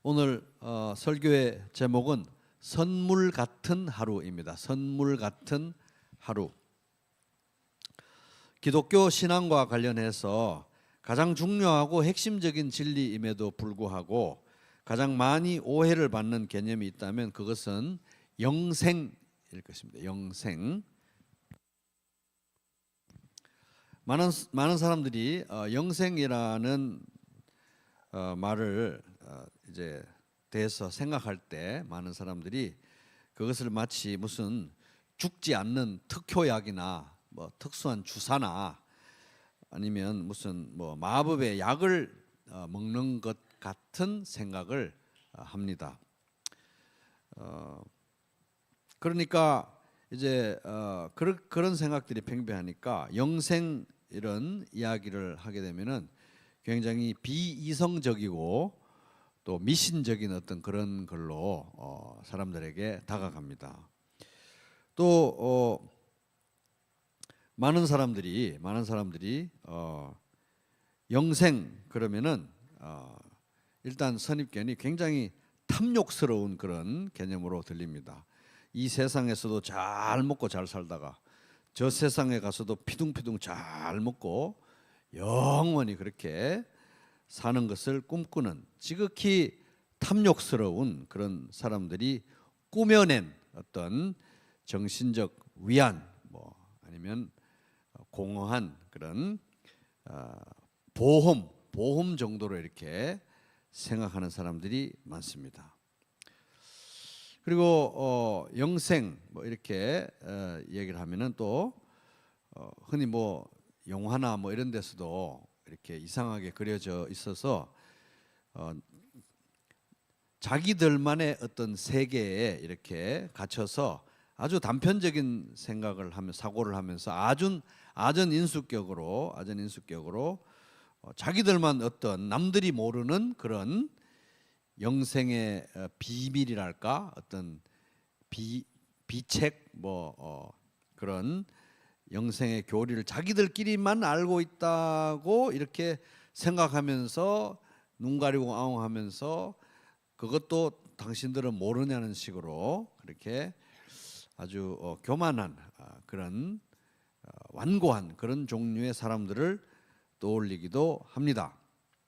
오늘 설교의 제목은 선물 같은 하루입니다. 선물 같은 하루. 기독교 신앙과 관련해서 가장 중요하고 핵심적인 진리임에도 불구하고 가장 많이 오해를 받는 개념이 있다면 그것은 영생일 것입니다. 영생. 많은 사람들이 영생이라는 말을 이제 대해서 생각할 때 많은 사람들이 그것을 마치 무슨 죽지 않는 특효약이나 뭐 특수한 주사나 아니면 무슨 뭐 마법의 약을 먹는 것 같은 생각을 합니다. 그러니까 이제 그런 생각들이 팽배하니까 영생 이런 이야기를 하게 되면은 굉장히 비이성적이고 또 미신적인 어떤 그런 걸로 사람들에게 다가갑니다. 또 많은 사람들이 영생 그러면은 일단 선입견이 굉장히 탐욕스러운 그런 개념으로 들립니다. 이 세상에서도 잘 먹고 잘 살다가 저 세상에 가서도 피둥피둥 잘 먹고 영원히 그렇게 사는 것을 꿈꾸는 지극히 탐욕스러운 그런 사람들이 꾸며낸 어떤 정신적 위안 뭐 아니면 공허한 그런 보험 정도로 이렇게 생각하는 사람들이 많습니다. 그리고 영생 뭐 이렇게 얘기를 하면은 또 흔히 뭐 영화나 뭐 이런 데서도 이렇게 이상하게 그려져 있어서 자기들만의 어떤 세계에 이렇게 갇혀서 아주 단편적인 생각을 하며 사고를 하면서 아전 인수격으로 자기들만 어떤 남들이 모르는 그런 영생의 비밀이랄까 어떤 비책 뭐 그런 영생의 교리를 자기들끼리만 알고 있다고 이렇게 생각하면서 눈 가리고 아웅하면서 그것도 당신들은 모르냐는 식으로 그렇게 아주 교만한 그런 완고한 그런 종류의 사람들을 떠올리기도 합니다.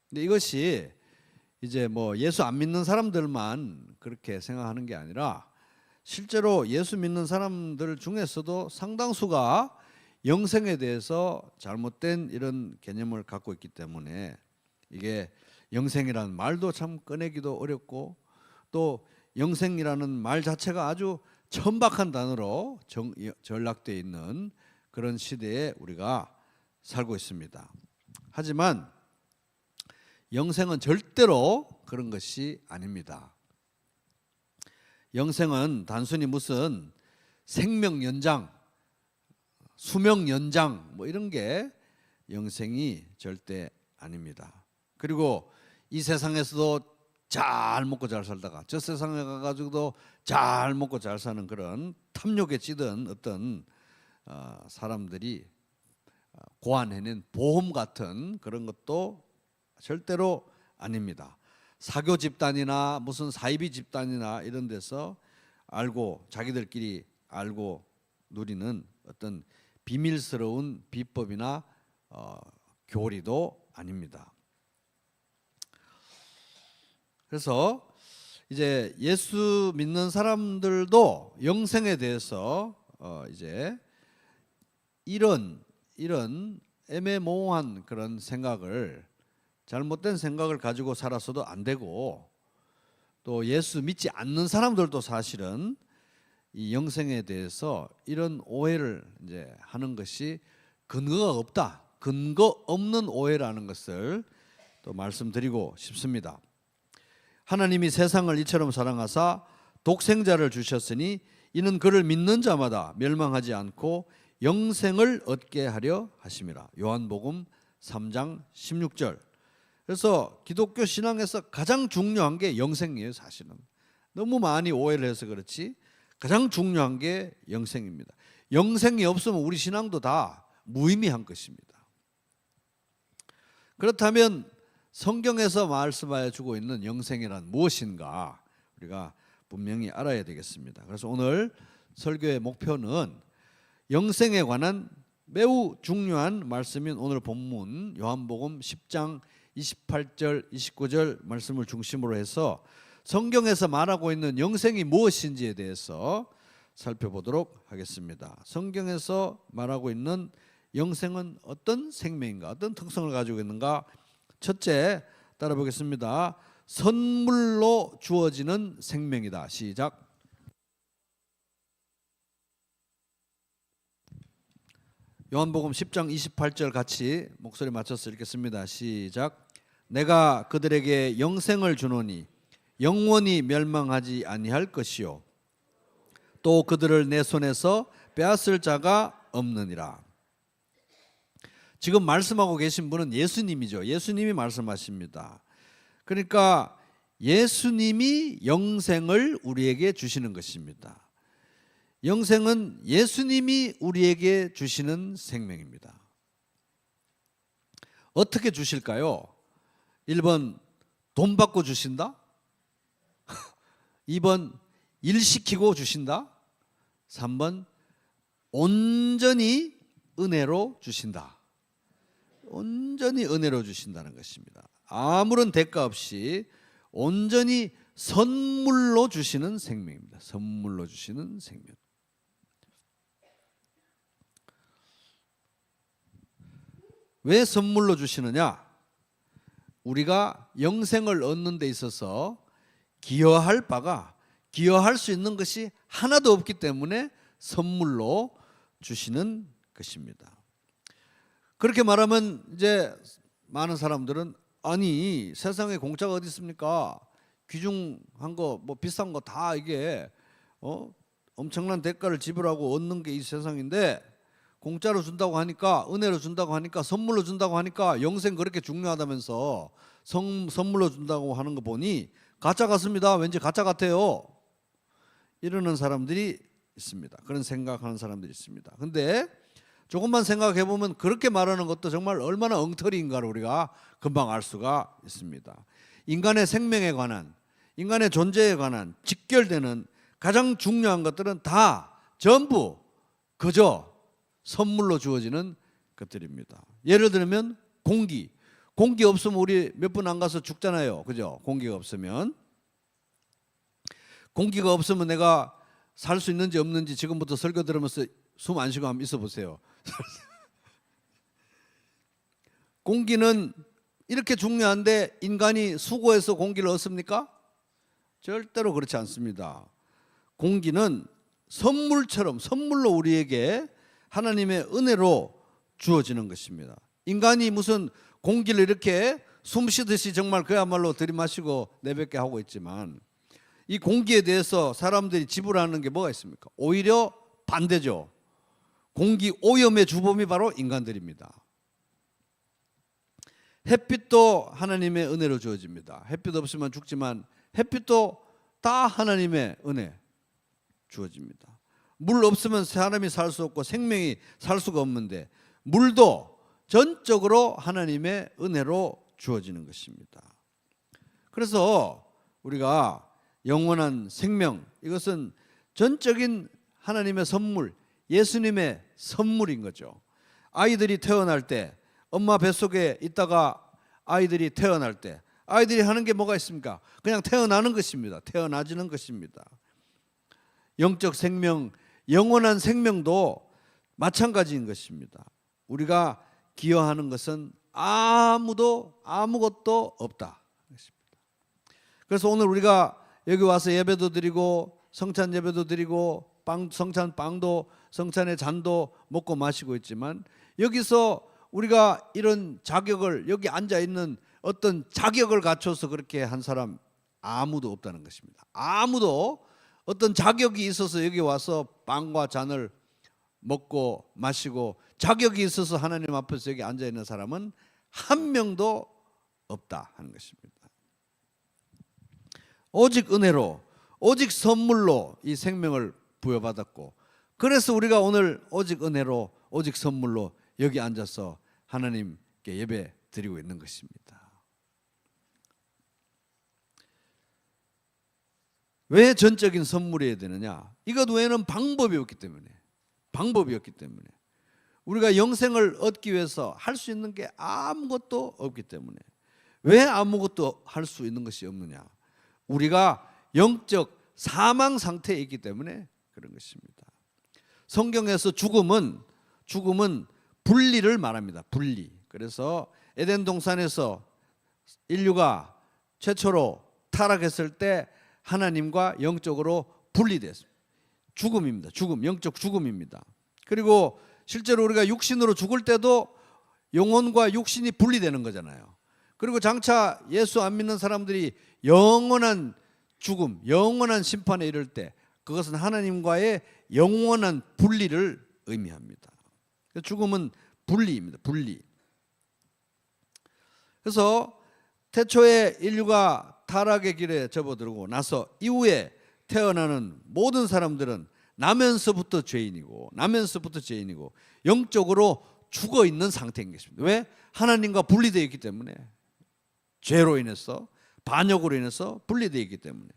근데 이것이 이제 뭐 예수 안 믿는 사람들만 그렇게 생각하는 게 아니라 실제로 예수 믿는 사람들 중에서도 상당수가 영생에 대해서 잘못된 이런 개념을 갖고 있기 때문에 이게 영생이라는 말도 참 꺼내기도 어렵고 또 영생이라는 말 자체가 아주 천박한 단어로 전락되어 있는 그런 시대에 우리가 살고 있습니다. 하지만 영생은 절대로 그런 것이 아닙니다. 영생은 단순히 무슨 생명 연장, 수명 연장 뭐 이런 게 영생이 절대 아닙니다. 그리고 이 세상에서도 잘 먹고 잘 살다가 저 세상에 가가지고도 잘 먹고 잘 사는 그런 탐욕에 찌든 어떤 사람들이 고안해낸 보험 같은 그런 것도 절대로 아닙니다. 사교 집단이나 무슨 사이비 집단이나 이런 데서 자기들끼리 알고 누리는 어떤 비밀스러운 비법이나 교리도 아닙니다. 그래서 이제 예수 믿는 사람들도 영생에 대해서 이제 이런 애매모호한 그런 생각을 잘못된 생각을 가지고 살아서도 안 되고 또 예수 믿지 않는 사람들도 사실은 이 영생에 대해서 이런 오해를 이제 하는 것이 근거가 없다. 근거 없는 오해라는 것을 또 말씀드리고 싶습니다. 하나님이 세상을 이처럼 사랑하사 독생자를 주셨으니 이는 그를 믿는 자마다 멸망하지 않고 영생을 얻게 하려 하심이라. 요한복음 3장 16절. 그래서 기독교 신앙에서 가장 중요한 게 영생이에요. 사실은 너무 많이 오해를 해서 그렇지 가장 중요한 게 영생입니다. 영생이 없으면 우리 신앙도 다 무의미한 것입니다. 그렇다면 성경에서 말씀하여 주고 있는 영생이란 무엇인가 우리가 분명히 알아야 되겠습니다. 그래서 오늘 설교의 목표는 영생에 관한 매우 중요한 말씀인 오늘 본문 요한복음 10장 28절 29절 말씀을 중심으로 해서 성경에서 말하고 있는 영생이 무엇인지에 대해서 살펴보도록 하겠습니다. 성경에서 말하고 있는 영생은 어떤 생명인가, 어떤 특성을 가지고 있는가? 첫째, 따라 보겠습니다. 선물로 주어지는 생명이다. 시작. 요한복음 10장 28절 같이 목소리 맞춰서 읽겠습니다. 시작. 내가 그들에게 영생을 주노니 영원히 멸망하지 아니할 것이요 또 그들을 내 손에서 빼앗을 자가 없느니라. 지금 말씀하고 계신 분은 예수님이죠. 예수님이 말씀하십니다. 그러니까 예수님이 영생을 우리에게 주시는 것입니다. 영생은 예수님이 우리에게 주시는 생명입니다. 어떻게 주실까요? 1번 돈 받고 주신다? 2번 일 시키고 주신다? 3번 온전히 은혜로 주신다. 온전히 은혜로 주신다는 것입니다. 아무런 대가 없이 온전히 선물로 주시는 생명입니다. 선물로 주시는 생명. 왜 선물로 주시느냐? 우리가 영생을 얻는 데 있어서 기여할 수 있는 것이 하나도 없기 때문에 선물로 주시는 것입니다. 그렇게 말하면 이제 많은 사람들은 아니 세상에 공짜가 어디 있습니까? 귀중한 거 뭐 비싼 거 다 이게 엄청난 대가를 지불하고 얻는 게 이 세상인데 공짜로 준다고 하니까 은혜로 준다고 하니까 선물로 준다고 하니까 영생 그렇게 중요하다면서 선물로 준다고 하는 거 보니 가짜 같습니다. 왠지 가짜 같아요. 이러는 사람들이 있습니다. 그런 생각하는 사람들이 있습니다. 근데 조금만 생각해 보면 그렇게 말하는 것도 정말 얼마나 엉터리인가를 우리가 금방 알 수가 있습니다. 인간의 생명에 관한, 인간의 존재에 관한 직결되는 가장 중요한 것들은 다 전부 그저 선물로 주어지는 것들입니다. 예를 들면 공기 없으면 우리 몇 분 안 가서 죽잖아요. 그죠? 공기가 없으면 내가 살 수 있는지 없는지 지금부터 설교 들으면서 숨 안 쉬고 한번 있어 보세요. 공기는 이렇게 중요한데 인간이 수고해서 공기를 얻습니까? 절대로 그렇지 않습니다. 공기는 선물로 우리에게 하나님의 은혜로 주어지는 것입니다. 인간이 무슨 공기를 이렇게 숨 쉬듯이 정말 그야말로 들이마시고 내뱉게 하고 있지만 이 공기에 대해서 사람들이 지불하는 게 뭐가 있습니까? 오히려 반대죠. 공기 오염의 주범이 바로 인간들입니다. 햇빛도 하나님의 은혜로 주어집니다. 햇빛 없으면 죽지만 햇빛도 다 하나님의 은혜 주어집니다. 물 없으면 사람이 살 수 없고 생명이 살 수가 없는데 물도 전적으로 하나님의 은혜로 주어지는 것입니다. 그래서 우리가 영원한 생명, 이것은 전적인 하나님의 선물, 예수님의 선물인 거죠. 아이들이 태어날 때 엄마 뱃속에 있다가 아이들이 태어날 때 아이들이 하는 게 뭐가 있습니까? 그냥 태어나는 것입니다. 태어나지는 것입니다. 영적 생명, 영원한 생명도 마찬가지인 것입니다. 우리가 기여하는 것은 아무것도 없다. 그래서 오늘 우리가 여기 와서 예배도 드리고 성찬 예배도 드리고 성찬 빵도 성찬의 잔도 먹고 마시고 있지만 여기서 우리가 이런 자격을 여기 앉아 있는 어떤 자격을 갖춰서 그렇게 한 사람 아무도 없다는 것입니다. 아무도 어떤 자격이 있어서 여기 와서 빵과 잔을 먹고 마시고 자격이 있어서 하나님 앞에서 여기 앉아 있는 사람은 한 명도 없다 하는 것입니다. 오직 은혜로, 오직 선물로 이 생명을 부여받았고, 그래서 우리가 오늘 오직 은혜로, 오직 선물로 여기 앉아서 하나님께 예배 드리고 있는 것입니다. 왜 전적인 선물이어야 되느냐? 이것 외에는 방법이 없기 때문에. 우리가 영생을 얻기 위해서 할 수 있는 게 아무것도 없기 때문에. 왜 아무것도 할 수 있는 것이 없느냐? 우리가 영적 사망 상태에 있기 때문에 그런 것입니다. 성경에서 죽음은 분리를 말합니다. 분리. 그래서 에덴 동산에서 인류가 최초로 타락했을 때 하나님과 영적으로 분리됐습니다. 죽음입니다. 영적 죽음입니다. 그리고 실제로 우리가 육신으로 죽을 때도 영혼과 육신이 분리되는 거잖아요. 그리고 장차 예수 안 믿는 사람들이 영원한 죽음, 영원한 심판에 이를 때 그것은 하나님과의 영원한 분리를 의미합니다. 죽음은 분리입니다. 분리. 그래서 태초에 인류가 타락의 길에 접어들고 나서 이후에 태어나는 모든 사람들은 나면서부터 죄인이고 영적으로 죽어 있는 상태인 것입니다. 왜? 하나님과 분리되어 있기 때문에. 죄로 인해서, 반역으로 인해서 분리되어 있기 때문에.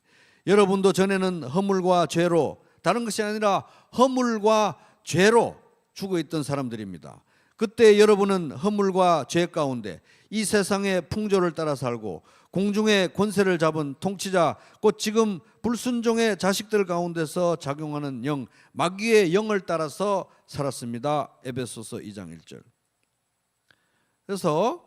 여러분도 전에는 허물과 죄로, 다른 것이 아니라 허물과 죄로 죽어 있던 사람들입니다. 그때 여러분은 허물과 죄 가운데 이 세상의 풍조를 따라 살고 공중의 권세를 잡은 통치자, 곧 지금 불순종의 자식들 가운데서 작용하는 영, 마귀의 영을 따라서 살았습니다. 에베소서 2장 1절. 그래서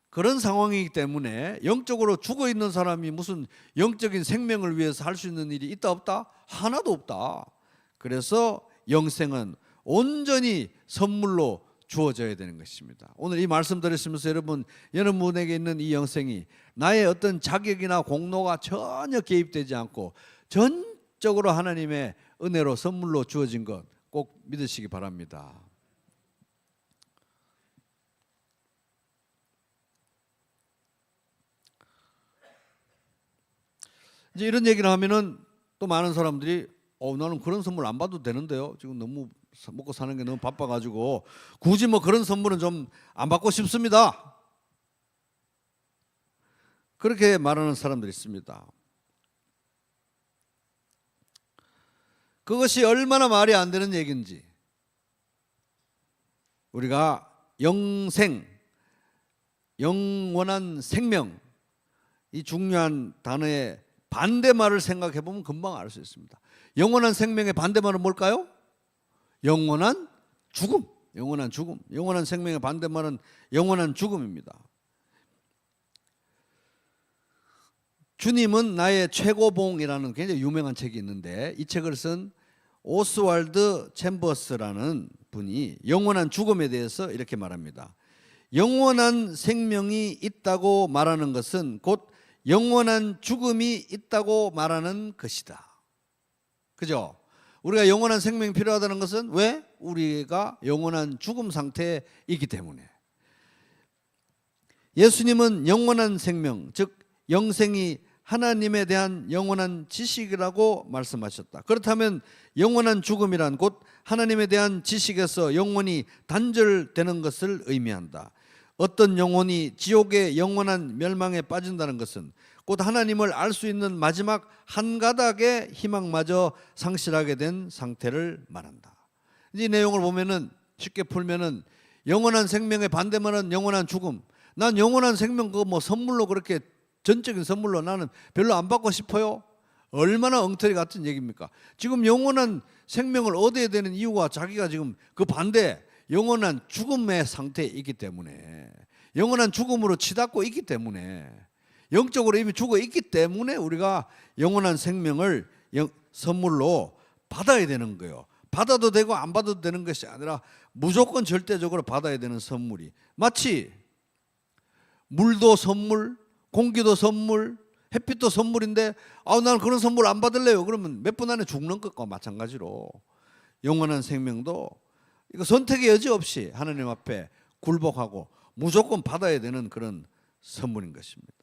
그런 상황이기 때문에 영적으로 죽어 있는 사람이 무슨 영적인 생명을 위해서 할 수 있는 일이 있다 없다? 하나도 없다. 그래서 영생은 온전히 선물로 주어져야 되는 것입니다. 오늘 이 말씀 들으시면서 여러분에게 있는 이 영생이 나의 어떤 자격이나 공로가 전혀 개입되지 않고 전적으로 하나님의 은혜로 선물로 주어진 것 꼭 믿으시기 바랍니다. 이제 이런 얘기를 하면은 또 많은 사람들이 나는 그런 선물 안 받아도 되는데요. 지금 너무 먹고 사는 게 너무 바빠가지고 굳이 뭐 그런 선물은 좀 안 받고 싶습니다. 그렇게 말하는 사람들이 있습니다. 그것이 얼마나 말이 안 되는 얘기인지, 우리가 영생, 영원한 생명, 이 중요한 단어의 반대말을 생각해 보면 금방 알 수 있습니다. 영원한 생명의 반대말은 뭘까요? 영원한 죽음. 영원한 생명의 반대말은 영원한 죽음입니다. 주님은 나의 최고봉이라는 굉장히 유명한 책이 있는데, 이 책을 쓴 오스왈드 챔버스라는 분이 영원한 죽음에 대해서 이렇게 말합니다. 영원한 생명이 있다고 말하는 것은 곧 영원한 죽음이 있다고 말하는 것이다. 그죠? 우리가 영원한 생명이 필요하다는 것은 왜? 우리가 영원한 죽음 상태에 있기 때문에. 예수님은 영원한 생명, 즉 영생이 하나님에 대한 영원한 지식이라고 말씀하셨다. 그렇다면 영원한 죽음이란 곧 하나님에 대한 지식에서 영혼이 단절되는 것을 의미한다. 어떤 영혼이 지옥의 영원한 멸망에 빠진다는 것은 곧 하나님을 알 수 있는 마지막 한 가닥의 희망마저 상실하게 된 상태를 말한다. 이 내용을 보면은 쉽게 풀면은 영원한 생명의 반대말은 영원한 죽음. 난 영원한 생명 그거 뭐 선물로 그렇게 전적인 선물로 나는 별로 안 받고 싶어요. 얼마나 엉터리 같은 얘기입니까? 지금 영원한 생명을 얻어야 되는 이유가 자기가 지금 그 반대 영원한 죽음의 상태에 있기 때문에, 영원한 죽음으로 치닫고 있기 때문에, 영적으로 이미 죽어 있기 때문에 우리가 영원한 생명을 선물로 받아야 되는 거예요. 받아도 되고 안 받아도 되는 것이 아니라 무조건 절대적으로 받아야 되는 선물이, 마치 물도 선물, 공기도 선물, 햇빛도 선물인데 나는 그런 선물 안 받을래요. 그러면 몇 분 안에 죽는 것과 마찬가지로 영원한 생명도 이거 선택의 여지 없이 하나님 앞에 굴복하고 무조건 받아야 되는 그런 선물인 것입니다.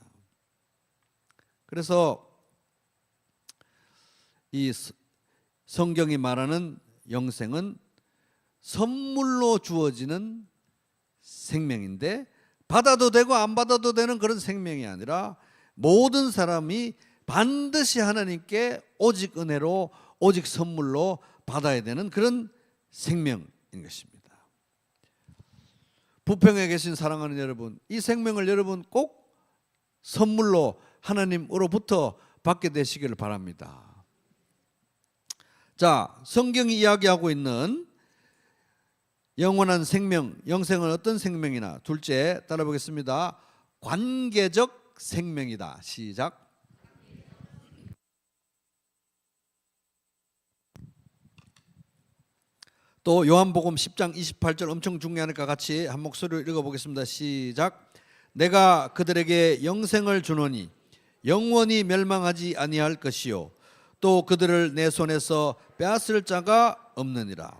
그래서 이 성경이 말하는 영생은 선물로 주어지는 생명인데, 받아도 되고 안 받아도 되는 그런 생명이 아니라 모든 사람이 반드시 하나님께 오직 은혜로 오직 선물로 받아야 되는 그런 생명인 것입니다. 부평에 계신 사랑하는 여러분, 이 생명을 여러분 꼭 선물로 하나님으로부터 받게 되시기를 바랍니다. 자, 성경이 이야기하고 있는 영원한 생명, 영생은 어떤 생명이나, 둘째 따라 보겠습니다. 관계적 생명이다. 시작. 또 요한복음 10장 28절 엄청 중요하니까 같이 한 목소리로 읽어보겠습니다. 시작. 내가 그들에게 영생을 주노니 영원히 멸망하지 아니할 것이요 또 그들을 내 손에서 빼앗을 자가 없느니라.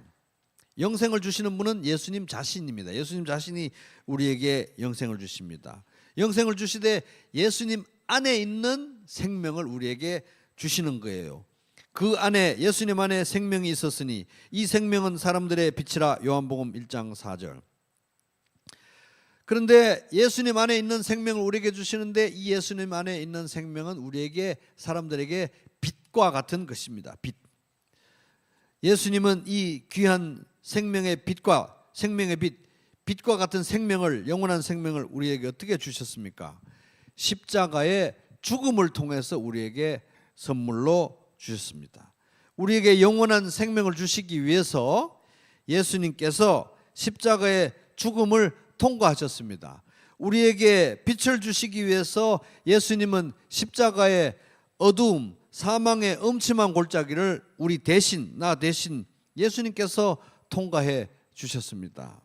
영생을 주시는 분은 예수님 자신입니다. 예수님 자신이 우리에게 영생을 주십니다. 영생을 주시되 예수님 안에 있는 생명을 우리에게 주시는 거예요. 그 안에, 예수님 안에 생명이 있었으니 이 생명은 사람들의 빛이라. 요한복음 1장 4절. 그런데 예수님 안에 있는 생명을 우리에게 주시는데 이 예수님 안에 있는 생명은 우리에게, 사람들에게 빛과 같은 것입니다. 빛. 예수님은 이 귀한 생명의 빛과, 생명의 빛, 빛과 같은 생명을, 영원한 생명을 우리에게 어떻게 주셨습니까? 십자가의 죽음을 통해서 우리에게 선물로 주셨습니다. 우리에게 영원한 생명을 주시기 위해서 예수님께서 십자가의 죽음을 통과하셨습니다. 우리에게 빛을 주시기 위해서 예수님은 십자가의 어두움, 사망의 음침한 골짜기를 우리 대신, 나 대신 예수님께서 통과해 주셨습니다.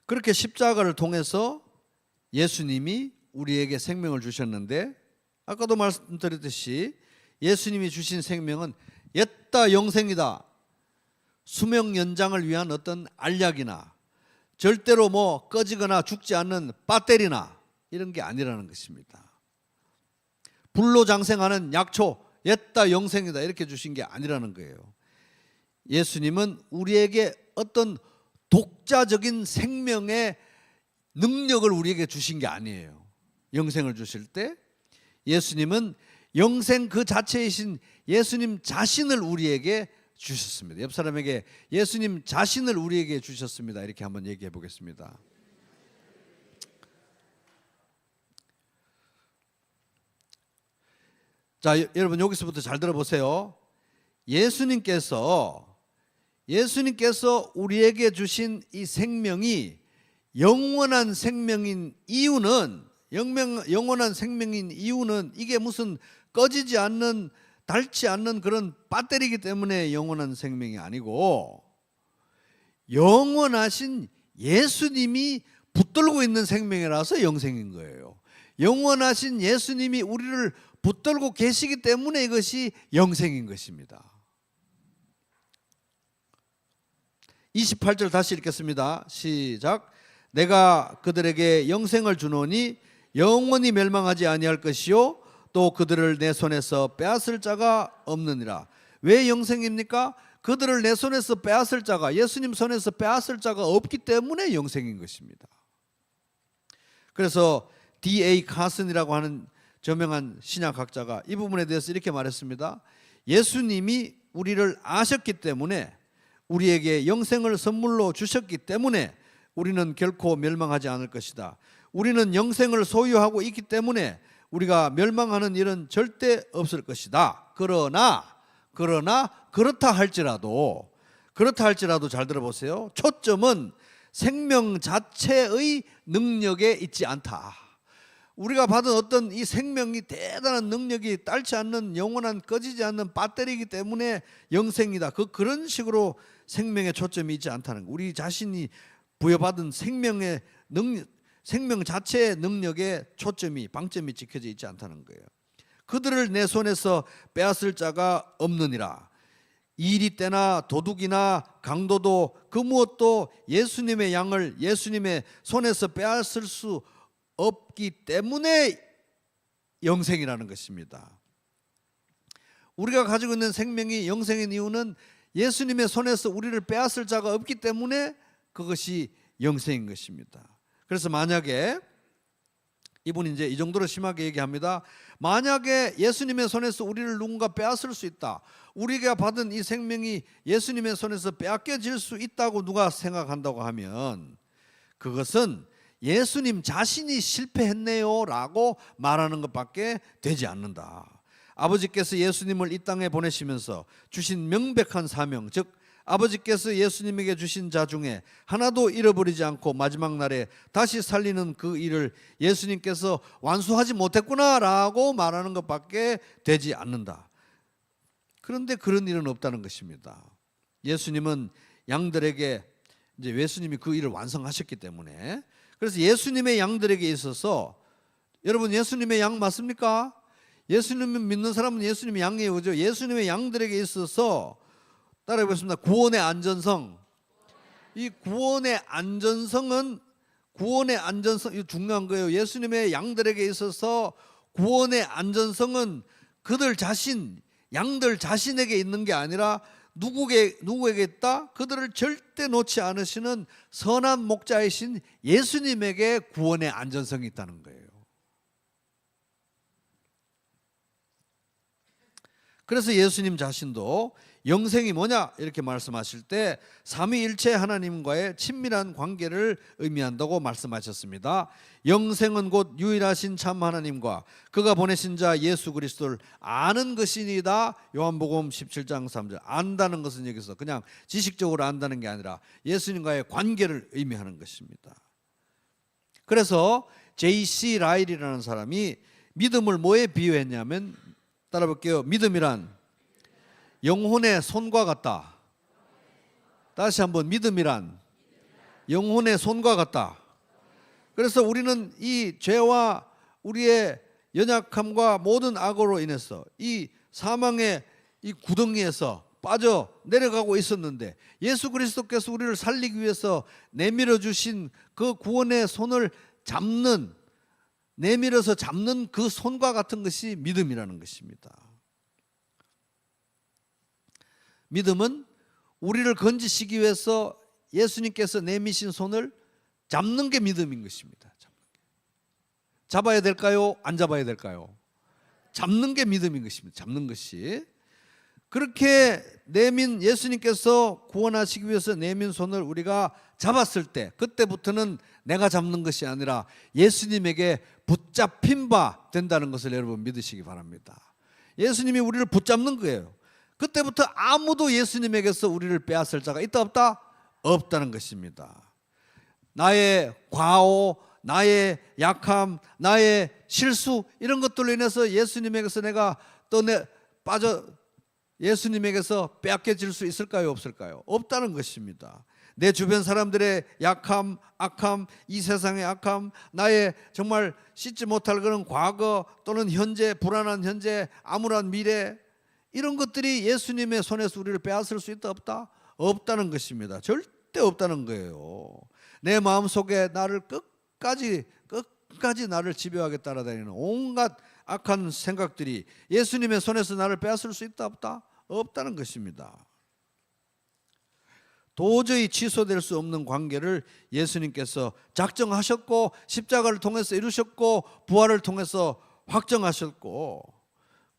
그렇게 십자가를 통해서 예수님이 우리에게 생명을 주셨는데, 아까도 말씀드렸듯이 예수님이 주신 생명은 옛다 영생이다, 수명 연장을 위한 어떤 알약이나 절대로 뭐 꺼지거나 죽지 않는 배터리나 이런 게 아니라는 것입니다. 불로 장생하는 약초, 옛다 영생이다 이렇게 주신 게 아니라는 거예요. 예수님은 우리에게 어떤 독자적인 생명의 능력을 우리에게 주신 게 아니에요. 영생을 주실 때 예수님은 영생 그 자체이신 예수님 자신을 우리에게 주셨습니다. 옆 사람에게 예수님 자신을 우리에게 주셨습니다. 이렇게 한번 얘기해 보겠습니다. 자, 여러분 여기서부터 잘 들어보세요. 예수님께서 우리에게 주신 이 생명이 영원한 생명인 이유는, 영원한 생명인 이유는 이게 무슨 꺼지지 않는, 닳지 않는 그런 배터리이기 때문에 영원한 생명이 아니고, 영원하신 예수님이 붙들고 있는 생명이라서 영생인 거예요. 영원하신 예수님이 우리를 붙들고 계시기 때문에 이것이 영생인 것입니다. 28절 다시 읽겠습니다. 시작. 내가 그들에게 영생을 주노니 영원히 멸망하지 아니할 것이요 또 그들을 내 손에서 빼앗을 자가 없느니라. 왜 영생입니까? 그들을 내 손에서 빼앗을 자가, 예수님 손에서 빼앗을 자가 없기 때문에 영생인 것입니다. 그래서 D.A. 카슨이라고 하는 저명한 신약학자가 이 부분에 대해서 이렇게 말했습니다. 예수님이 우리를 아셨기 때문에, 우리에게 영생을 선물로 주셨기 때문에 우리는 결코 멸망하지 않을 것이다. 우리는 영생을 소유하고 있기 때문에 우리가 멸망하는 일은 절대 없을 것이다. 그러나 그렇다 할지라도 잘 들어보세요. 초점은 생명 자체의 능력에 있지 않다. 우리가 받은 어떤 이 생명이 대단한 능력이 닳지 않는, 영원한 꺼지지 않는 배터리이기 때문에 영생이다. 그런 식으로 생명의 초점이 있지 않다는 거. 우리 자신이 부여받은 생명의 능력, 생명 자체의 능력에 초점이, 방점이 찍혀져 있지 않다는 거예요. 그들을 내 손에서 빼앗을 자가 없느니라. 이리 때나 도둑이나 강도도 그 무엇도 예수님의 양을 예수님의 손에서 빼앗을 수 없기 때문에 영생이라는 것입니다. 우리가 가지고 있는 생명이 영생인 이유는 예수님의 손에서 우리를 빼앗을 자가 없기 때문에 그것이 영생인 것입니다. 그래서 만약에 이분이 이제 이 정도로 심하게 얘기합니다. 만약에 예수님의 손에서 우리를 누군가 빼앗을 수 있다, 우리가 받은 이 생명이 예수님의 손에서 빼앗겨질 수 있다고 누가 생각한다고 하면 그것은 예수님 자신이 실패했네요 라고 말하는 것밖에 되지 않는다. 아버지께서 예수님을 이 땅에 보내시면서 주신 명백한 사명, 즉 아버지께서 예수님에게 주신 자 중에 하나도 잃어버리지 않고 마지막 날에 다시 살리는 그 일을 예수님께서 완수하지 못했구나라고 말하는 것밖에 되지 않는다. 그런데 그런 일은 없다는 것입니다. 예수님은 양들에게, 이제 예수님이 그 일을 완성하셨기 때문에, 그래서 예수님의 양들에게 있어서, 여러분 예수님의 양 맞습니까? 예수님을 믿는 사람은 예수님의 양이에요, 그죠? 예수님의 양들에게 있어서 따라해 보겠습니다. 구원의 안전성. 이 구원의 안전성은, 이거 중요한 거예요. 예수님의 양들에게 있어서 구원의 안전성은 그들 자신, 양들 자신에게 있는 게 아니라 누구에게 있다? 그들을 절대 놓지 않으시는 선한 목자이신 예수님에게 구원의 안전성이 있다는 거예요. 그래서 예수님 자신도 영생이 뭐냐 이렇게 말씀하실 때 삼위일체 하나님과의 친밀한 관계를 의미한다고 말씀하셨습니다. 영생은 곧 유일하신 참 하나님과 그가 보내신 자 예수 그리스도를 아는 것이니다. 요한복음 17장 3절. 안다는 것은 여기서 그냥 지식적으로 안다는 게 아니라 예수님과의 관계를 의미하는 것입니다. 그래서 J.C. 라일이라는 사람이 믿음을 뭐에 비유했냐면, 따라 볼게요. 믿음이란 영혼의 손과 같다. 다시 한번, 믿음이란 영혼의 손과 같다. 그래서 우리는 이 죄와 우리의 연약함과 모든 악으로 인해서 이 사망의 이 구덩이에서 빠져 내려가고 있었는데, 예수 그리스도께서 우리를 살리기 위해서 내밀어 주신 그 구원의 손을 잡는, 내밀어서 잡는 그 손과 같은 것이 믿음이라는 것입니다. 믿음은 우리를 건지시기 위해서 예수님께서 내미신 손을 잡는 게 믿음인 것입니다. 잡아야 될까요? 안 잡아야 될까요? 잡는 게 믿음인 것입니다. 잡는 것이. 그렇게 내민, 예수님께서 구원하시기 위해서 내민 손을 우리가 잡았을 때, 그때부터는 내가 잡는 것이 아니라 예수님에게 붙잡힌 바 된다는 것을 여러분 믿으시기 바랍니다. 예수님이 우리를 붙잡는 거예요. 그때부터 아무도 예수님에게서 우리를 빼앗을 자가 있다 없다? 없다는 것입니다. 나의 과오, 나의 약함, 나의 실수, 이런 것들로 인해서 예수님에게서 내가 예수님에게서 빼앗겨질 수 있을까요? 없을까요? 없다는 것입니다. 내 주변 사람들의 약함, 악함, 이 세상의 악함, 나의 정말 씻지 못할 그런 과거 또는 현재, 불안한 현재, 암울한 미래, 이런 것들이 예수님의 손에서 우리를 빼앗을 수 있다 없다? 없다는 것입니다. 절대 없다는 거예요. 내 마음속에 나를 끝까지 나를 지배하게 따라다니는 온갖 악한 생각들이 예수님의 손에서 나를 빼앗을 수 있다 없다? 없다는 것입니다. 도저히 취소될 수 없는 관계를 예수님께서 작정하셨고, 십자가를 통해서 이루셨고, 부활을 통해서 확정하셨고,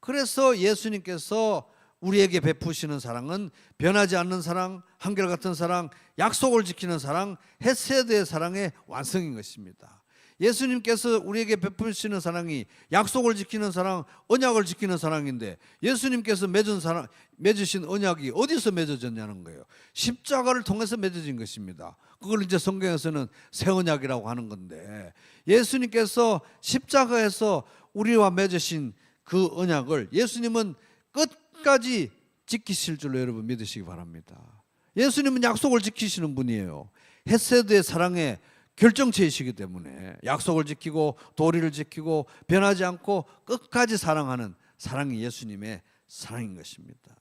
그래서 예수님께서 우리에게 베푸시는 사랑은 변하지 않는 사랑, 한결같은 사랑, 약속을 지키는 사랑, 헤세드의 사랑의 완성인 것입니다. 예수님께서 우리에게 베푸시는 사랑이 약속을 지키는 사랑, 언약을 지키는 사랑인데, 예수님께서 맺으신 언약이 어디서 맺어졌냐는 거예요. 십자가를 통해서 맺어진 것입니다. 그걸 이제 성경에서는 새 언약이라고 하는 건데, 예수님께서 십자가에서 우리와 맺으신 그 언약을 예수님은 끝까지 지키실 줄로 여러분 믿으시기 바랍니다. 예수님은 약속을 지키시는 분이에요. 헤세드의 사랑의 결정체이시기 때문에 약속을 지키고 도리를 지키고 변하지 않고 끝까지 사랑하는 사랑이 예수님의 사랑인 것입니다.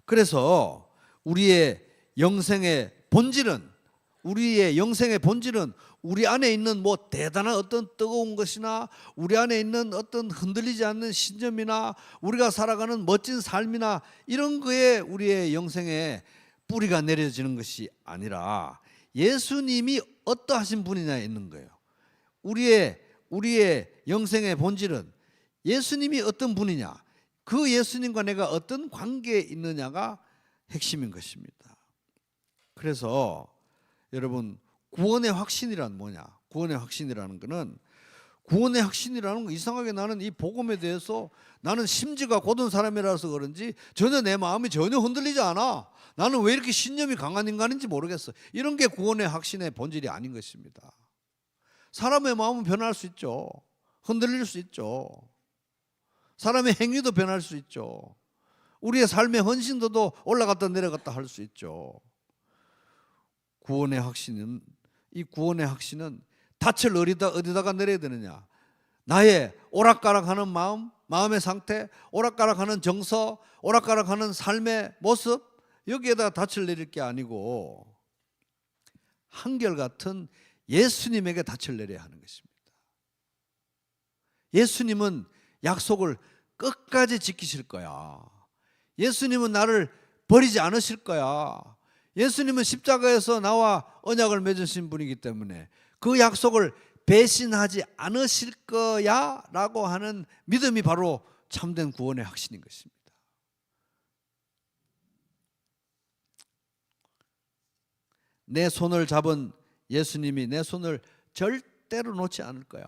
그래서 우리의 영생의 본질은 우리 안에 있는 뭐 대단한 어떤 뜨거운 것이나 우리 안에 있는 어떤 흔들리지 않는 신념이나 우리가 살아가는 멋진 삶이나 이런 거에 우리의 영생의 뿌리가 내려지는 것이 아니라 예수님이 어떠하신 분이냐에 있는 거예요. 우리의 영생의 본질은 예수님이 어떤 분이냐, 그 예수님과 내가 어떤 관계에 있느냐가 핵심인 것입니다. 그래서 여러분, 구원의 확신이란 뭐냐? 구원의 확신이라는 것은, 구원의 확신이라는 거, 이상하게 나는 이 복음에 대해서 나는 심지가 곧은 사람이라서 그런지 전혀 내 마음이 전혀 흔들리지 않아. 나는 왜 이렇게 신념이 강한 인간인지 모르겠어. 이런 게 구원의 확신의 본질이 아닌 것입니다. 사람의 마음은 변할 수 있죠. 흔들릴 수 있죠. 사람의 행위도 변할 수 있죠. 우리의 삶의 헌신도도 올라갔다 내려갔다 할 수 있죠. 구원의 확신은, 이 구원의 확신은 닻을 어디다가 내려야 되느냐? 나의 오락가락하는 마음의 상태, 오락가락하는 정서, 오락가락하는 삶의 모습, 여기에다 닻을 내릴 게 아니고 한결같은 예수님에게 닻을 내려야 하는 것입니다. 예수님은 약속을 끝까지 지키실 거야. 예수님은 나를 버리지 않으실 거야. 예수님은 십자가에서 나와 언약을 맺으신 분이기 때문에 그 약속을 배신하지 않으실 거야 라고 하는 믿음이 바로 참된 구원의 확신인 것입니다. 내 손을 잡은 예수님이 내 손을 절대로 놓지 않을 거야.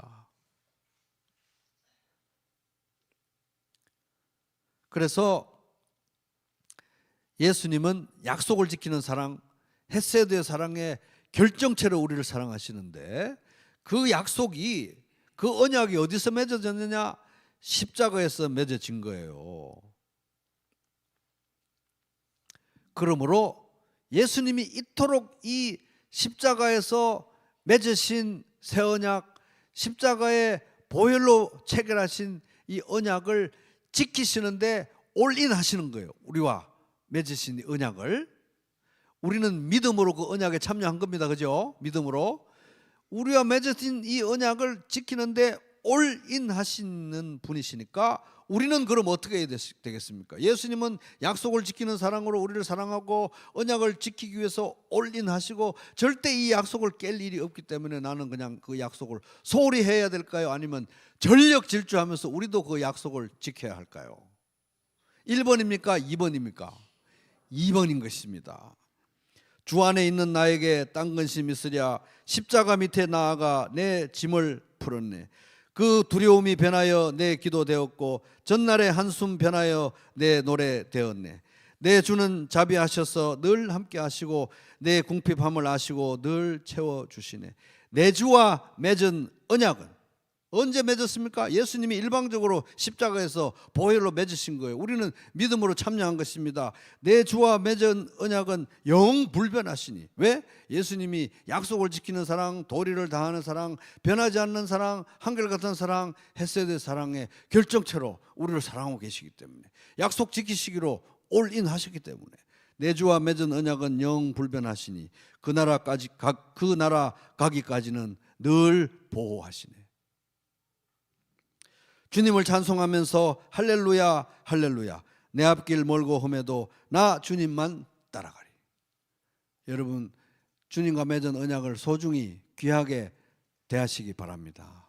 그래서 예수님은 약속을 지키는 사랑, 헤세드의 사랑의 결정체로 우리를 사랑하시는데, 그 약속이, 그 언약이 어디서 맺어졌느냐? 십자가에서 맺어진 거예요. 그러므로 예수님이 이토록 이 십자가에서 맺으신 새 언약, 십자가의 보혈로 체결하신 이 언약을 지키시는데 올인 하시는 거예요. 우리와 맺으신 이 언약을 우리는 믿음으로 그 언약에 참여한 겁니다. 그죠? 믿음으로 우리와 맺어진 이 언약을 지키는데 올인 하시는 분이시니까 우리는 그럼 어떻게 해야 되겠습니까? 예수님은 약속을 지키는 사랑으로 우리를 사랑하고 언약을 지키기 위해서 올인 하시고 절대 이 약속을 깰 일이 없기 때문에 나는 그냥 그 약속을 소홀히 해야 될까요? 아니면 전력 질주하면서 우리도 그 약속을 지켜야 할까요? 1번입니까? 2번입니까? 2번인 것입니다. 주 안에 있는 나에게 딴 근심 있으랴 십자가 밑에 나아가 내 짐을 풀었네. 그 두려움이 변하여 내 기도 되었고 전날의 한숨 변하여 내 노래 되었네. 내 주는 자비하셔서 늘 함께 하시고 내 궁핍함을 아시고 늘 채워주시네. 내 주와 맺은 언약은 언제 맺었습니까? 예수님이 일방적으로 십자가에서 보혈로 맺으신 거예요. 우리는 믿음으로 참여한 것입니다. 내 주와 맺은 언약은 영불변하시니. 왜? 예수님이 약속을 지키는 사랑, 도리를 다하는 사랑, 변하지 않는 사랑, 한결같은 사랑, 헤세드의 사랑의 결정체로 우리를 사랑하고 계시기 때문에, 약속 지키시기로 올인 하셨기 때문에 내 주와 맺은 언약은 영불변하시니 그 나라 가기까지는 늘 보호하시네. 주님을 찬송하면서 할렐루야 할렐루야 내 앞길 멀고 험해도 나 주님만 따라가리. 여러분, 주님과 맺은 언약을 소중히 귀하게 대하시기 바랍니다.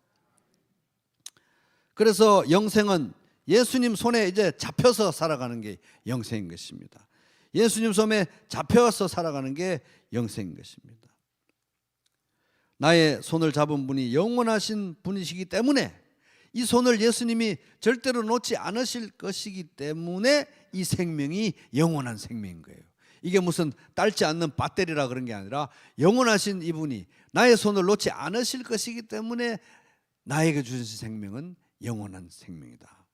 그래서 영생은 예수님 손에 이제 잡혀서 살아가는 게 영생인 것입니다. 예수님 손에 잡혀서 살아가는 게 영생인 것입니다. 나의 손을 잡은 분이 영원하신 분이시기 때문에, 이 손을 예수님이 절대로 놓지 않으실 것이기 때문에 이 생명이 영원한 생명인 거예요. 이게 무슨 딸지 않는 배터리라 그런 게 아니라 영원하신 이분이 나의 손을 놓지 않으실 것이기 때문에 나에게 주신 생명은 영원한 생명이다.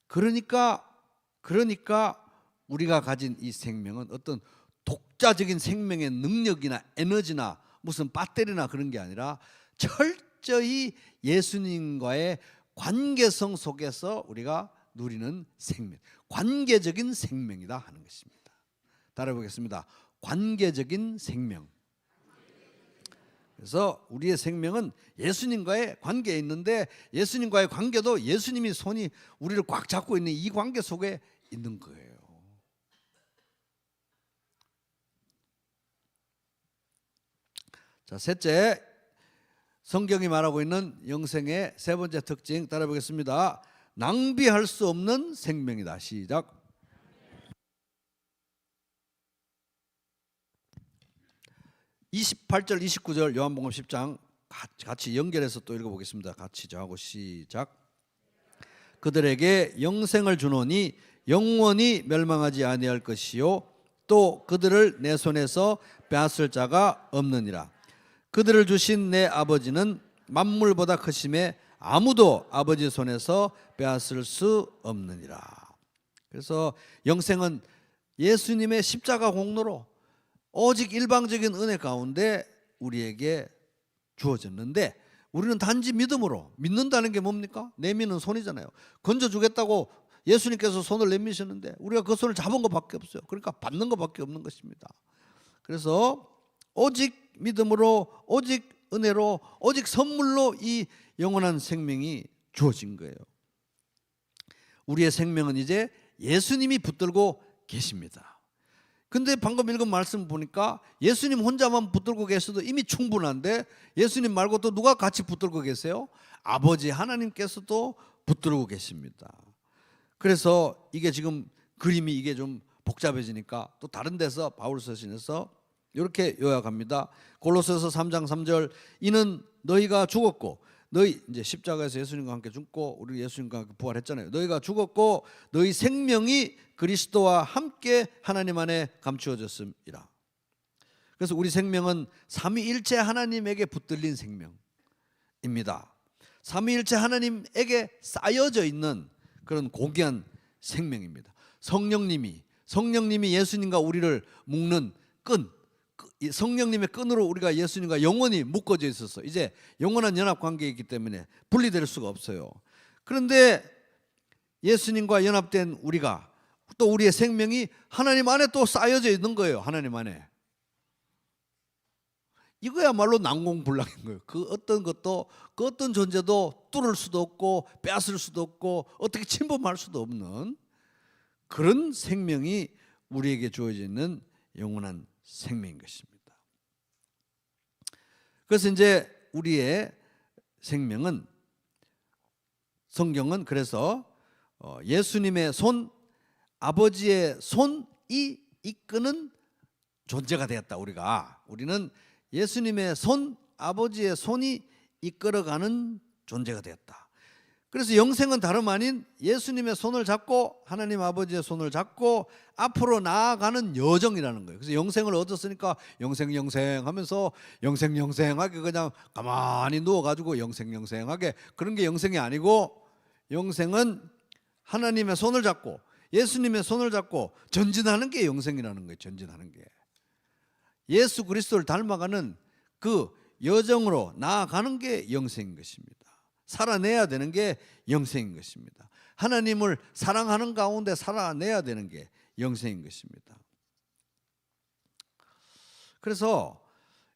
그러니까 우리가 가진 이 생명은 어떤 독자적인 생명의 능력이나 에너지나 무슨 배터리나 그런 게 아니라 철저히 예수님과의 관계성 속에서 우리가 누리는 생명, 관계적인 생명이다 하는 것입니다. 따라해보겠습니다. 관계적인 생명. 그래서 우리의 생명은 예수님과의 관계에 있는데, 예수님과의 관계도 예수님이 손이 우리를 꽉 잡고 있는 이 관계 속에 있는 거예요. 자, 셋째, 성경이 말하고 있는 영생의 세 번째 특징 따라 보겠습니다. 낭비할 수 없는 생명이다. 시작. 28절 29절 요한복음 10장 같이 연결해서 또 읽어보겠습니다. 같이 저하고 시작. 그들에게 영생을 주노니 영원히 멸망하지 아니할 것이요 또 그들을 내 손에서 빼앗을 자가 없느니라. 그들을 주신 내 아버지는 만물보다 크심에 아무도 아버지 손에서 빼앗을 수 없느니라. 그래서 영생은 예수님의 십자가 공로로 오직 일방적인 은혜 가운데 우리에게 주어졌는데 우리는 단지 믿음으로, 믿는다는 게 뭡니까? 내미는 손이잖아요. 건져주겠다고 예수님께서 손을 내미셨는데 우리가 그 손을 잡은 것밖에 없어요. 그러니까 받는 것밖에 없는 것입니다. 그래서 오직 믿음으로, 오직 은혜로, 오직 선물로 이 영원한 생명이 주어진 거예요. 우리의 생명은 이제 예수님이 붙들고 계십니다. 근데 방금 읽은 말씀 보니까 예수님 혼자만 붙들고 계셔도 이미 충분한데 예수님 말고 또 누가 같이 붙들고 계세요? 아버지 하나님께서도 붙들고 계십니다. 그래서 이게 지금 그림이 이게 좀 복잡해지니까 또 다른 데서 바울 서신에서 이렇게 요약합니다. 골로새서 3장 3절 이는 너희가 죽었고 너희 이제 십자가에서 예수님과 함께 죽고 우리 예수님과 함께 부활했잖아요. 너희가 죽었고 너희 생명이 그리스도와 함께 하나님 안에 감추어졌음이라. 그래서 우리 생명은 삼위일체 하나님에게 붙들린 생명입니다. 삼위일체 하나님에게 쌓여져 있는 그런 고귀한 생명입니다. 성령님이 예수님과 우리를 묶는 끈, 성령님의 끈으로 우리가 예수님과 영원히 묶어져 있어서 이제 영원한 연합 관계에 있기 때문에 분리될 수가 없어요. 그런데 예수님과 연합된 우리가 또 우리의 생명이 하나님 안에 또 쌓여져 있는 거예요. 하나님 안에. 이거야말로 난공불락인 거예요. 그 어떤 것도 그 어떤 존재도 뚫을 수도 없고 빼앗을 수도 없고 어떻게 침범할 수도 없는 그런 생명이 우리에게 주어져 있는 영원한 생명인 것입니다. 그래서 이제 우리의 생명은 성경은 그래서 예수님의 손, 아버지의 손이 이끄는 존재가 되었다. 우리는 예수님의 손, 아버지의 손이 이끌어가는 존재가 되었다. 그래서 영생은 다름 아닌 예수님의 손을 잡고 하나님 아버지의 손을 잡고 앞으로 나아가는 여정이라는 거예요. 그래서 영생을 얻었으니까 영생 하면서 영생하게 그냥 가만히 누워가지고 영생하게 그런 게 영생이 아니고 영생은 하나님의 손을 잡고 예수님의 손을 잡고 전진하는 게 영생이라는 거예요. 전진하는 게. 예수 그리스도를 닮아가는 그 여정으로 나아가는 게 영생인 것입니다. 살아내야 되는 게 영생인 것입니다. 하나님을 사랑하는 가운데 살아내야 되는 게 영생인 것입니다. 그래서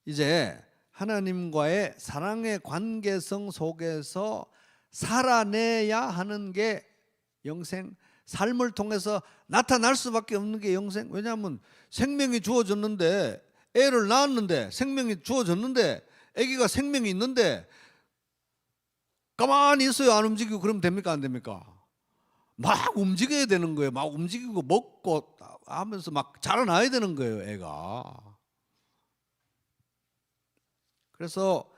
이제 하나님과의 사랑의 관계성 속에서 살아내야 하는 게 영생, 삶을 통해서 나타날 수밖에 없는 게 영생. 왜냐하면 생명이 주어졌는데 애를 낳았는데 생명이 주어졌는데 아기가 생명이 있는데 가만히 있어요. 안 움직이고 그러면 됩니까? 안 됩니까? 막 움직여야 되는 거예요. 막 움직이고 먹고 하면서 막 자라나야 되는 거예요. 애가. 그래서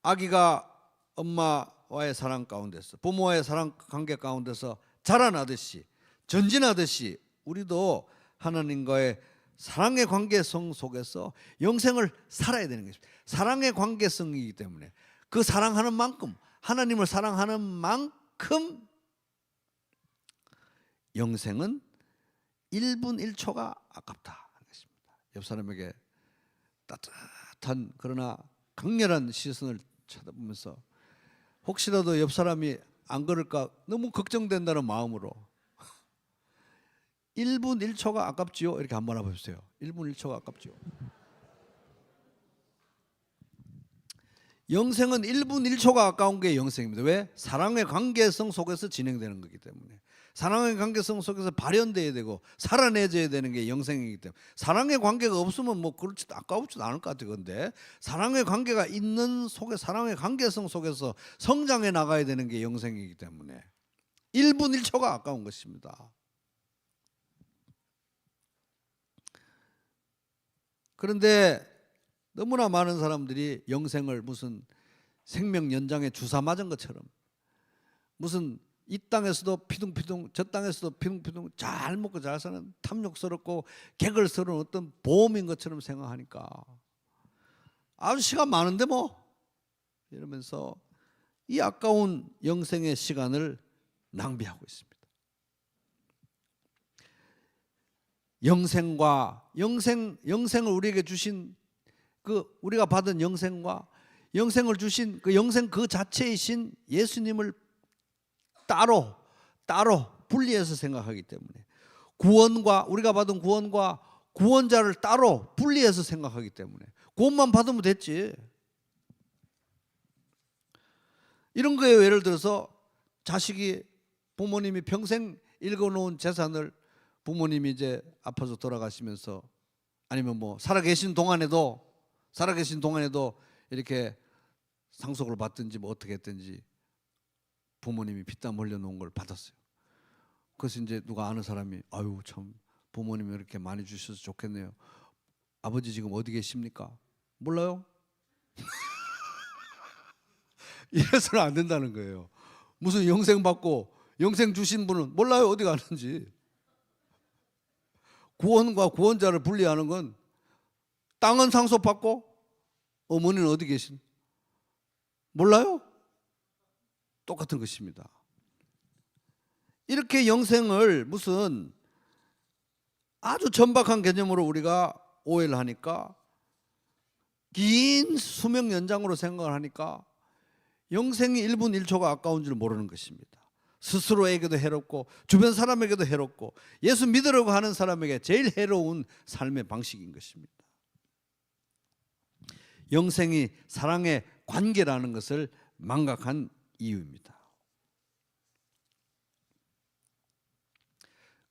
아기가 엄마와의 사랑 가운데서 부모와의 사랑 관계 가운데서 자라나듯이 전진하듯이 우리도 하나님과의 사랑의 관계성 속에서 영생을 살아야 되는 것입니다. 사랑의 관계성이기 때문에 그 사랑하는 만큼 하나님을 사랑하는 만큼 영생은 1분 1초가 아깝다 하는 것입니다. 옆 사람에게 따뜻한 그러나 강렬한 시선을 쳐다보면서 혹시라도 옆 사람이 안 그럴까 너무 걱정된다는 마음으로 1분 1초가 아깝지요? 이렇게 한번 해보세요. 1분 1초가 아깝지요? 영생은 1분 1초가 아까운 게 영생입니다. 왜? 사랑의 관계성 속에서 진행되는 거기 때문에. 사랑의 관계성 속에서 발현돼야 되고 살아내줘야 되는 게 영생이기 때문에. 사랑의 관계가 없으면 뭐 그렇지도 아까우지도 않을 것 같아요. 근데 사랑의 관계가 있는 속에, 사랑의 관계성 속에서 성장해 나가야 되는 게 영생이기 때문에 1분 1초가 아까운 것입니다. 그런데 너무나 많은 사람들이 영생을 무슨 생명 연장에 주사 맞은 것처럼, 무슨 이 땅에서도 피둥피둥 저 땅에서도 피둥피둥 잘 먹고 잘 사는 탐욕스럽고 개걸스러운 어떤 보험인 것처럼 생각하니까 아주 시간 많은데 뭐 이러면서 이 아까운 영생의 시간을 낭비하고 있습니다. 영생을 우리에게 주신 그 우리가 받은 영생과 영생을 주신 그 영생 그 자체이신 예수님을 따로 분리해서 생각하기 때문에, 구원과 우리가 받은 구원과 구원자를 따로 분리해서 생각하기 때문에 구원만 받으면 됐지. 이런 거예요. 예를 들어서 자식이 부모님이 평생 읽어놓은 재산을 부모님이 이제 아파서 돌아가시면서, 아니면 뭐 살아계신 동안에도 이렇게 상속을 받든지 뭐 어떻게 했든지 부모님이 피땀 흘려놓은 걸 받았어요. 그래서 이제 누가 아는 사람이 아유 참 부모님이 이렇게 많이 주셔서 좋겠네요. 아버지 지금 어디 계십니까? 몰라요? 이래서는 안 된다는 거예요. 무슨 영생 받고 영생 주신 분은 몰라요 어디 가는지. 구원과 구원자를 분리하는 건 땅은 상속받고 어머니는 어디 계신 몰라요? 똑같은 것입니다. 이렇게 영생을 무슨 아주 천박한 개념으로 우리가 오해를 하니까, 긴 수명 연장으로 생각을 하니까 영생이 1분 1초가 아까운 줄 모르는 것입니다. 스스로에게도 해롭고 주변 사람에게도 해롭고 예수 믿으려고 하는 사람에게 제일 해로운 삶의 방식인 것입니다. 영생이 사랑의 관계라는 것을 망각한 이유입니다.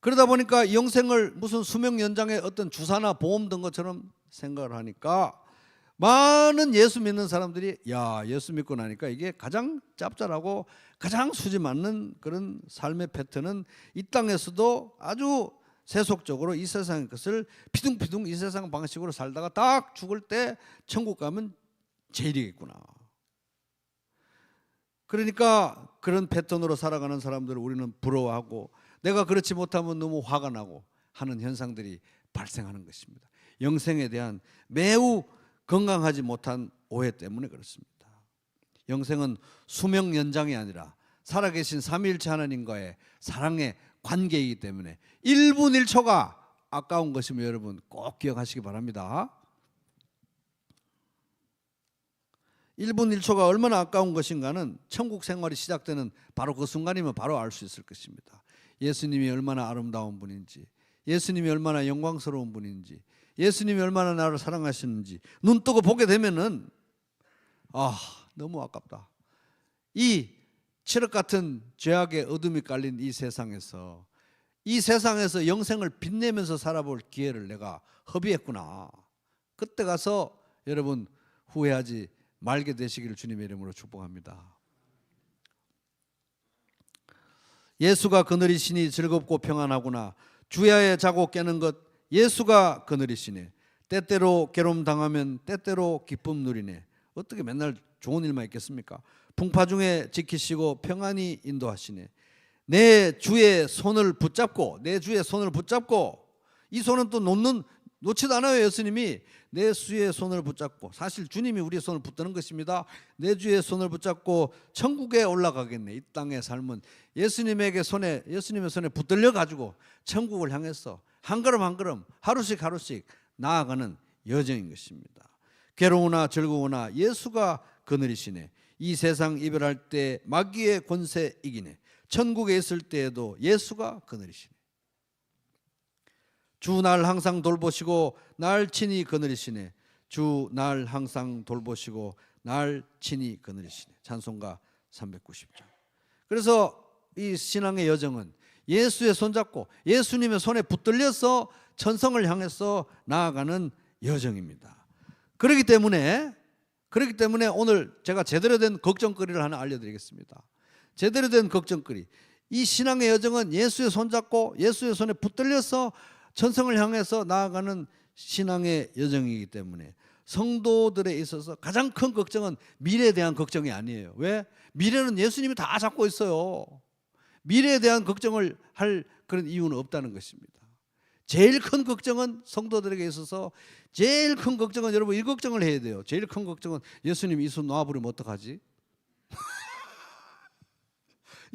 그러다 보니까 영생을 무슨 수명 연장의 어떤 주사나 보험 든 것처럼 생각을 하니까 많은 예수 믿는 사람들이 야 예수 믿고 나니까 이게 가장 짭짤하고 가장 수지 맞는 그런 삶의 패턴은 이 땅에서도 아주 세속적으로 이 세상의 것을 피둥피둥 이 세상 방식으로 살다가 딱 죽을 때 천국 가면 제일이겠구나. 그러니까 그런 패턴으로 살아가는 사람들을 우리는 부러워하고 내가 그렇지 못하면 너무 화가 나고 하는 현상들이 발생하는 것입니다. 영생에 대한 매우 건강하지 못한 오해 때문에 그렇습니다. 영생은 수명 연장이 아니라 살아계신 삼위일체 하나님과의 사랑의 관계이기 때문에 1분 1초가 아까운 것이면 여러분 꼭 기억하시기 바랍니다. 1분 1초가 얼마나 아까운 것인가는 천국 생활이 시작되는 바로 그 순간이면 바로 알 수 있을 것입니다. 예수님이 얼마나 아름다운 분인지, 예수님이 얼마나 영광스러운 분인지, 예수님이 얼마나 나를 사랑하시는지 눈 뜨고 보게 되면은 너무 아깝다. 이 칠흑 같은 죄악의 어둠이 깔린 이 세상에서 영생을 빛내면서 살아볼 기회를 내가 허비했구나. 그때 가서 여러분 후회하지 말게 되시기를 주님의 이름으로 축복합니다. 예수가 그늘이시니 즐겁고 평안하구나. 주야에 자고 깨는 것 예수가 그늘이시네. 때때로 괴로움 당하면 때때로 기쁨 누리네. 어떻게 맨날 좋은 일만 있겠습니까? 풍파 중에 지키시고 평안히 인도하시네. 내 주의 손을 붙잡고 이 손은 또 놓지도 않아요. 예수님이 내 주의 손을 붙잡고, 사실 주님이 우리의 손을 붙드는 것입니다. 내 주의 손을 붙잡고 천국에 올라가겠네. 이 땅의 삶은 예수님의 손에 붙들려 가지고 천국을 향해서 한 걸음 한 걸음 하루씩 나아가는 여정인 것입니다. 괴로우나 즐거우나 예수가 그늘이시네. 이 세상 이별할 때 마귀의 권세 이기네. 천국에 있을 때에도 예수가 그늘이시네. 주 날 항상 돌보시고 날 친히 그늘이시네. 주 날 항상 돌보시고 날 친히 거느리시네. 찬송가 390장. 그래서 이 신앙의 여정은 예수의 손잡고 예수님의 손에 붙들려서 천성을 향해서 나아가는 여정입니다. 그렇기 때문에 오늘 제가 제대로 된 걱정거리를 하나 알려드리겠습니다. 제대로 된 걱정거리. 이 신앙의 여정은 예수의 손잡고 예수의 손에 붙들려서 천성을 향해서 나아가는 신앙의 여정이기 때문에 성도들에 있어서 가장 큰 걱정은 미래에 대한 걱정이 아니에요. 왜? 미래는 예수님이 다 잡고 있어요. 미래에 대한 걱정을 할 그런 이유는 없다는 것입니다. 제일 큰 걱정은 성도들에게 있어서 제일 큰 걱정은 여러분 이 걱정을 해야 돼요. 제일 큰 걱정은 예수님이 이 손 놔버리면 어떡하지?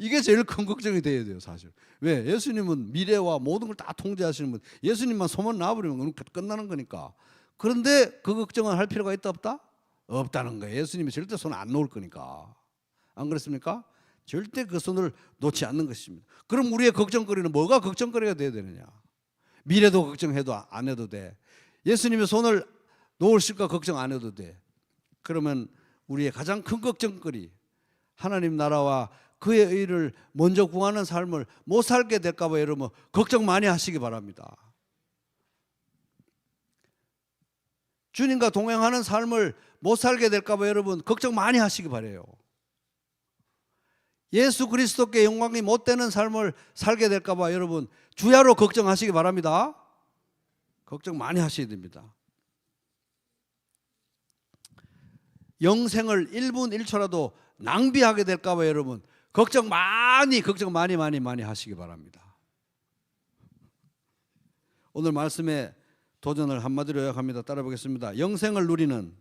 이게 제일 큰 걱정이 돼야 돼요, 사실. 왜? 예수님은 미래와 모든 걸 다 통제하시는 분. 예수님만 손만 놔버리면 끝나는 거니까. 그런데 그 걱정은 할 필요가 있다 없다? 없다는 거예요. 예수님이 절대 손 안 놓을 거니까. 안 그렇습니까? 절대 그 손을 놓지 않는 것입니다. 그럼 우리의 걱정거리는 뭐가 걱정거리가 돼야 되느냐? 미래도 걱정해도 안 해도 돼. 예수님의 손을 놓으실까 걱정 안 해도 돼. 그러면 우리의 가장 큰 걱정거리, 하나님 나라와 그의 의를 먼저 구하는 삶을 못 살게 될까 봐 여러분 걱정 많이 하시기 바랍니다. 주님과 동행하는 삶을 못 살게 될까 봐 여러분 걱정 많이 하시기 바라요. 예수 그리스도께 영광이 못 되는 삶을 살게 될까 봐 여러분 주야로 걱정하시기 바랍니다. 걱정 많이 하셔야 됩니다. 영생을 1분 1초라도 낭비하게 될까 봐 여러분 걱정 많이 하시기 바랍니다. 오늘 말씀의 도전을 한마디로 요약합니다. 따라 보겠습니다. 영생을 누리는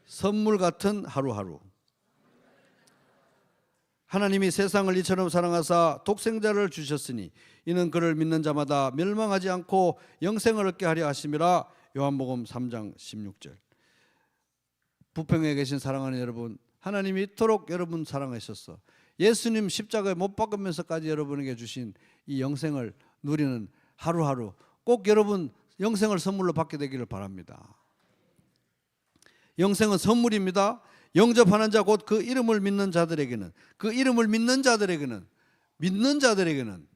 선물 같은 하루하루. 하나님이 세상을 이처럼 사랑하사 독생자를 주셨으니 이는 그를 믿는 자마다 멸망하지 않고 영생을 얻게 하려 하심이라. 요한복음 3장 16절. 부평에 계신 사랑하는 여러분, 하나님이 이토록 여러분 사랑하셨어. 예수님 십자가에 못 박으면서까지 여러분에게 주신 이 영생을 누리는 하루하루 꼭 여러분 영생을 선물로 받게 되기를 바랍니다. 영생은 선물입니다. 영접하는 자 곧 그 이름을 믿는 자들에게는, 그 이름을 믿는 자들에게는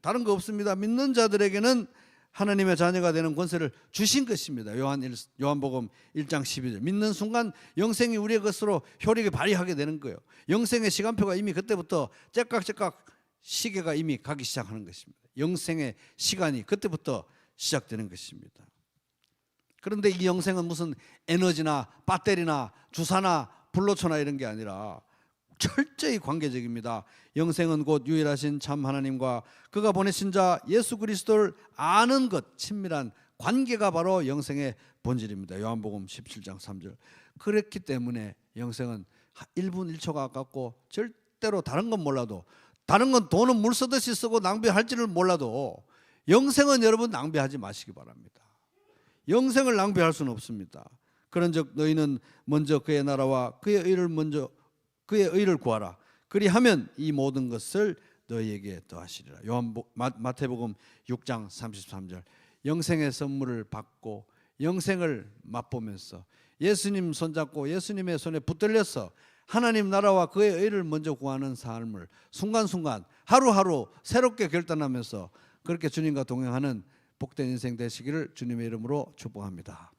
다른 거 없습니다. 믿는 자들에게는 하나님의 자녀가 되는 권세를 주신 것입니다. 요한복음 1장 12절. 믿는 순간 영생이 우리의 것으로 효력을 발휘하게 되는 거예요. 영생의 시간표가 이미 그때부터 째깍째깍 시계가 이미 가기 시작하는 것입니다. 영생의 시간이 그때부터 시작되는 것입니다. 그런데 이 영생은 무슨 에너지나 배터리나 주사나 불로초나 이런 게 아니라 철저히 관계적입니다. 영생은 곧 유일하신 참 하나님과 그가 보내신 자 예수 그리스도를 아는 것, 친밀한 관계가 바로 영생의 본질입니다. 요한복음 17장 3절. 그렇기 때문에 영생은 1분 1초가 아깝고 절대로 다른 건 몰라도, 다른 건 돈은 물 쓰듯이 쓰고 낭비할지를 몰라도 영생은 여러분 낭비하지 마시기 바랍니다. 영생을 낭비할 수는 없습니다. 그런즉 너희는 먼저 그의 나라와 그의 의를 구하라. 그리하면 이 모든 것을 너희에게 더하시리라. 마태복음 6장 33절. 영생의 선물을 받고 영생을 맛보면서 예수님 손잡고 예수님의 손에 붙들려서 하나님 나라와 그의 의를 먼저 구하는 삶을 순간순간 하루하루 새롭게 결단하면서 그렇게 주님과 동행하는 복된 인생 되시기를 주님의 이름으로 축복합니다.